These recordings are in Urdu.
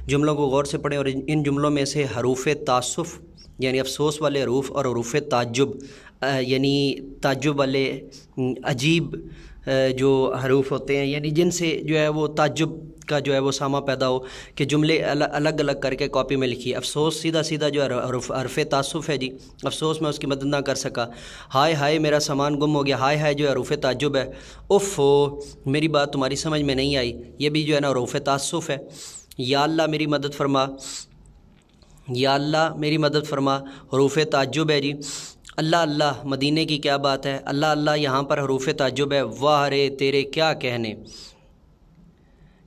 جملوں کو غور سے پڑھیں اور ان جملوں میں سے حروف تعسف یعنی افسوس والے حروف اور حروف تعجب یعنی تعجب والے عجیب جو حروف ہوتے ہیں یعنی جن سے جو ہے وہ تعجب کا جو ہے وہ سامہ پیدا ہو کہ جملے الگ الگ کر کے کاپی میں لکھی. افسوس سیدھا سیدھا جو حرف تعسف ہے جی, افسوس میں اس کی مدد نہ کر سکا. ہائے ہائے میرا سامان گم ہو گیا, ہائے ہائے جو حروف تعجب ہے. اف ہو میری بات تمہاری سمجھ میں نہیں آئی, یہ بھی جو ہے نا حروف تعسف ہے. یا اللہ میری مدد فرما, یا اللہ میری مدد فرما حروف تعجب ہے جی. اللہ اللہ مدینے کی کیا بات ہے, اللہ اللہ یہاں پر حروف تعجب ہے. واہ رے تیرے کیا کہنے,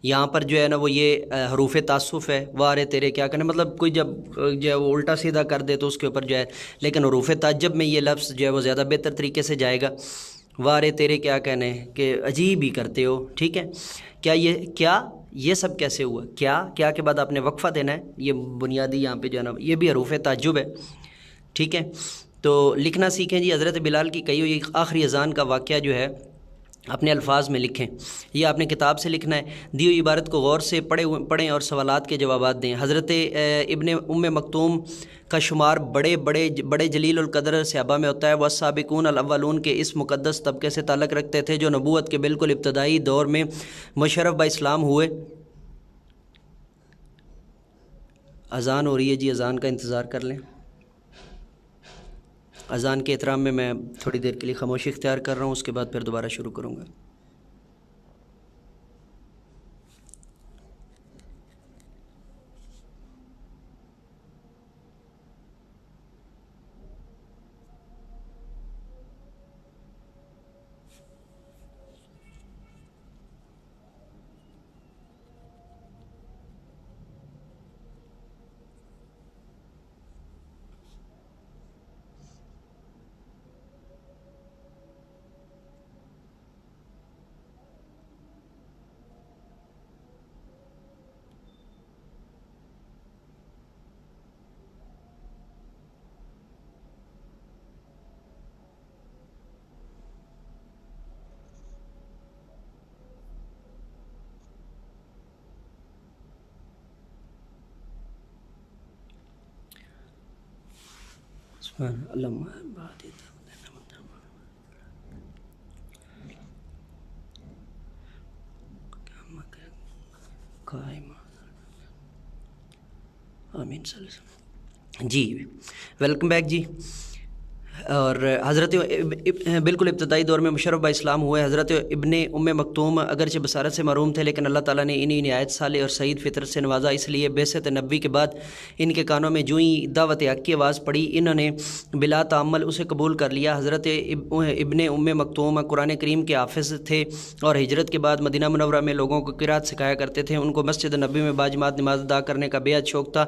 یہاں پر جو ہے نا وہ یہ حروف تعسف ہے. واہ رے تیرے کیا کہنے مطلب کوئی جب جو ہے وہ الٹا سیدھا کر دے تو اس کے اوپر جو ہے, لیکن حروف تعجب میں یہ لفظ جو ہے وہ زیادہ بہتر طریقے سے جائے گا. واہ رے تیرے کیا کہنے کہ عجیب ہی کرتے ہو. ٹھیک ہے, کیا یہ سب کیسے ہوا, کیا کے بعد آپ نے وقفہ دینا ہے, یہ بنیادی یہاں پہ جو ہے نا یہ بھی حروف تعجب ہے. ٹھیک ہے, تو لکھنا سیکھیں جی. حضرت بلال کی کہی ہوئی آخری اذان کا واقعہ جو ہے اپنے الفاظ میں لکھیں, یہ آپ نے کتاب سے لکھنا ہے. دی ہوئی عبارت کو غور سے پڑھیں اور سوالات کے جوابات دیں. حضرت ابن ام مکتوم کا شمار بڑے جلیل القدر صحابہ میں ہوتا ہے. وہ السابقون الاولون کے اس مقدس طبقے سے تعلق رکھتے تھے جو نبوت کے بالکل ابتدائی دور میں مشرف با اسلام ہوئے. اذان ہو رہی ہے جی, اذان کا انتظار کر لیں. اذان کے احترام میں تھوڑی دیر کے لیے خاموشی اختیار کر رہا ہوں, اس کے بعد پھر دوبارہ شروع کروں گا. آمین جی. ویلکم بیک جی. اور حضرت بالکل ابتدائی دور میں مشرف با اسلام ہوئے. حضرت ابن ام مکتوم اگرچہ بصارت سے محروم تھے لیکن اللہ تعالیٰ نے انہیں نہایت صالح اور سعید فطرت سے نوازا. اس لیے بعثت نبوی کے بعد ان کے کانوں میں جوں ہی دعوت حق کی آواز پڑی انہوں نے بلا تعمل اسے قبول کر لیا. حضرت ابن ام مکتوم قرآن کریم کے حافظ تھے اور ہجرت کے بعد مدینہ منورہ میں لوگوں کو قرات سکھایا کرتے تھے. ان کو مسجد نبوی میں باجماعت نماز ادا کرنے کا بے حد شوق تھا.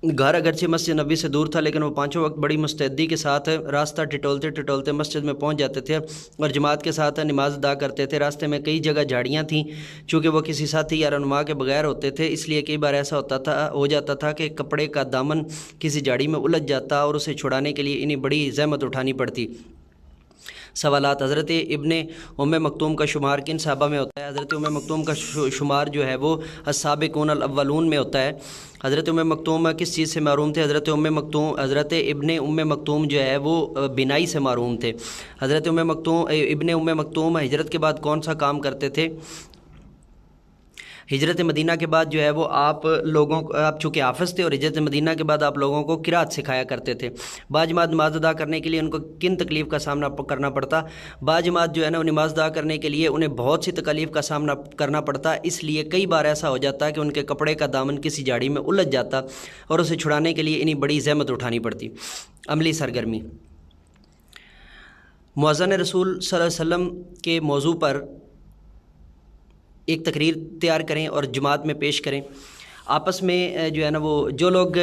گھر اگرچہ مسجد نبی سے دور تھا لیکن وہ پانچوں وقت بڑی مستعدی کے ساتھ راستہ ٹٹولتے مسجد میں پہنچ جاتے تھے اور جماعت کے ساتھ نماز ادا کرتے تھے. راستے میں کئی جگہ جھاڑیاں تھیں, چونکہ وہ کسی ساتھی یا رہنما کے بغیر ہوتے تھے اس لیے کئی بار ایسا ہو جاتا تھا کہ کپڑے کا دامن کسی جھاڑی میں الجھ جاتا اور اسے چھڑانے کے لیے انہیں بڑی زحمت اٹھانی پڑتی. سوالات. حضرت ابن ام مکتوم کا شمار کن صحابہ میں ہوتا ہے؟ حضرت ام مکتوم کا شمار جو ہے وہ السابقون الاولون میں ہوتا ہے. حضرت ام مکتوم کس چیز سے محروم تھے؟ حضرت ابن ام مکتوم جو ہے وہ بینائی سے محروم تھے. حضرت ابن ام مکتوم ہجرت کے بعد کون سا کام کرتے تھے؟ ہجرت مدینہ کے بعد جو ہے وہ آپ چونکہ حافظ تھے اور ہجرت مدینہ کے بعد آپ لوگوں کو قرات سکھایا کرتے تھے. باجماعت نماز ادا کرنے کے لیے ان کو کن تکلیف کا سامنا کرنا پڑتا؟ باجماعت جو ہے نا وہ نماز ادا کرنے کے لیے انہیں بہت سی تکلیف کا سامنا کرنا پڑتا. اس لیے کئی بار ایسا ہو جاتا کہ ان کے کپڑے کا دامن کسی جھاڑی میں الجھ جاتا اور اسے چھڑانے کے لیے انہیں بڑی زحمت اٹھانی پڑتی. عملی سرگرمی. مؤذن رسول صلی اللہ علیہ وسلم کے موضوع پر ایک تقریر تیار کریں اور جماعت میں پیش کریں. آپس میں جو ہے نا وہ جو لوگ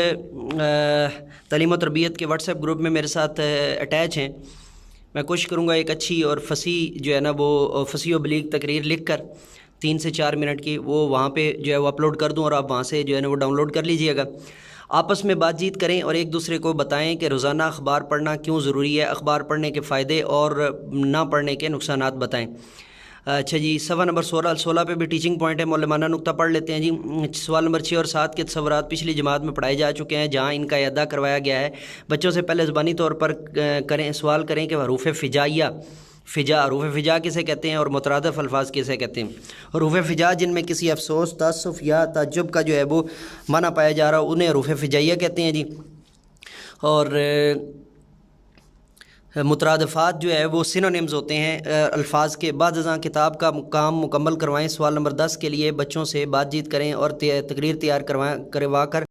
تعلیم و تربیت کے واٹس ایپ گروپ میں میرے ساتھ اٹیچ ہیں, میں کوشش کروں گا ایک اچھی اور فصیح جو ہے نا وہ فصیح و بلیغ تقریر لکھ کر 3 سے 4 منٹ کی وہ وہاں پہ جو ہے وہ اپلوڈ کر دوں اور آپ وہاں سے جو ہے نا وہ ڈاؤن لوڈ کر لیجئے گا. آپس میں بات چیت کریں اور ایک دوسرے کو بتائیں کہ روزانہ اخبار پڑھنا کیوں ضروری ہے, اخبار پڑھنے کے فائدے اور نہ پڑھنے کے نقصانات بتائیں. اچھا جی، صفحہ نمبر 16 پہ بھی ٹیچنگ پوائنٹ ہے، معلمانہ نقطہ پڑھ لیتے ہیں جی۔ سوال نمبر 6 اور 7 کے تصورات پچھلی جماعت میں پڑھائے جا چکے ہیں، جہاں ان کا اعادہ کروایا گیا ہے۔ بچوں سے پہلے زبانی طور پر سوال کریں کہ حروف فجائیہ، حروف فجا کسے کہتے ہیں اور مترادف الفاظ کسے کہتے ہیں۔ حروف فجا جن میں کسی افسوس، تاسف یا تعجب کا جو ہے وہ معنی پایا جا رہا ہے، انہیں حروف فجائیہ کہتے ہیں جی۔ اور مترادفات جو ہے وہ سینونیمز ہوتے ہیں الفاظ کے۔ بعد ازاں کتاب کا کام مکمل کروائیں۔ سوال نمبر 10 کے لیے بچوں سے بات چیت کریں اور تقریر تیار کروا کر